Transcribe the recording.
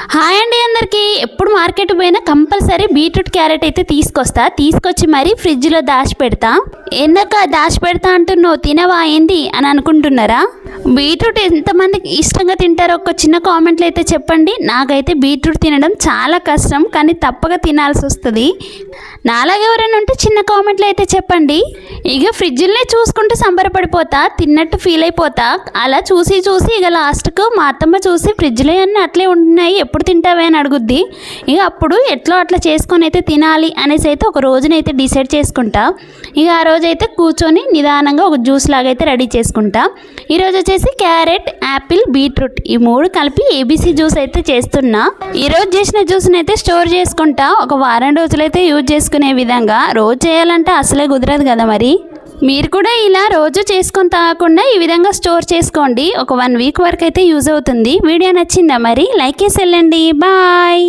Hi అండి అందరికీ. ఎప్పుడు మార్కెట్ పోయినా కంపల్సరీ బీట్రూట్ క్యారెట్ అయితే తీసుకొచ్చి మరి ఫ్రిడ్జ్లో దాచి పెడతా. ఎందుక దాచి పెడతా అంటున్నావు, తినవా ఏంది అని అనుకుంటున్నారా? బీట్రూట్ ఎంతమందికి ఇష్టంగా తింటారో ఒక చిన్న కామెంట్లు అయితే చెప్పండి. నాకైతే బీట్రూట్ తినడం చాలా కష్టం, కానీ తప్పక తినాల్సి వస్తుంది. నాలాగా ఎవరైనా ఉంటే చిన్న కామెంట్లు అయితే చెప్పండి. ఇక ఫ్రిడ్జ్లనే చూసుకుంటూ సంబరపడిపోతా, తిన్నట్టు ఫీల్ అయిపోతా. అలా చూసి ఇక లాస్ట్కు మా అత్తమ్మ చూసి ఫ్రిడ్జ్లో అన్నీ అట్లే ఉంటున్నాయి, ఎప్పుడు తింటావే అని అడుగుద్ది. ఇక అప్పుడు ఎట్లా అట్లా చేసుకొని అయితే తినాలి అనేసి అయితే ఒక రోజునైతే డిసైడ్ చేసుకుంటా. ఇక ఆ రోజైతే కూర్చొని నిదానంగా ఒక జ్యూస్ లాగా అయితే రెడీ చేసుకుంటా. ఈరోజు వచ్చేసి క్యారెట్, యాపిల్, బీట్రూట్ ఈ మూడు కలిపి ఏబీసీ జ్యూస్ అయితే చేస్తున్నా. ఈరోజు చేసిన జ్యూస్ని అయితే స్టోర్ చేసుకుంటా, ఒక వారం రోజులైతే యూజ్ చేసుకునే విధంగా. రోజు చేయాలంటే అసలే కుదరదు కదా మరి. మీరు కూడా ఇలా రోజు చేసుకొని తాగకుండా ఈ విధంగా స్టోర్ చేసుకోండి. ఒక 1 వీక్ వరకు అయితే యూజ్ అవుతుంది. వీడియో నచ్చిందా మరి? లైక్ చేసి వెళ్ళండి. బాయ్.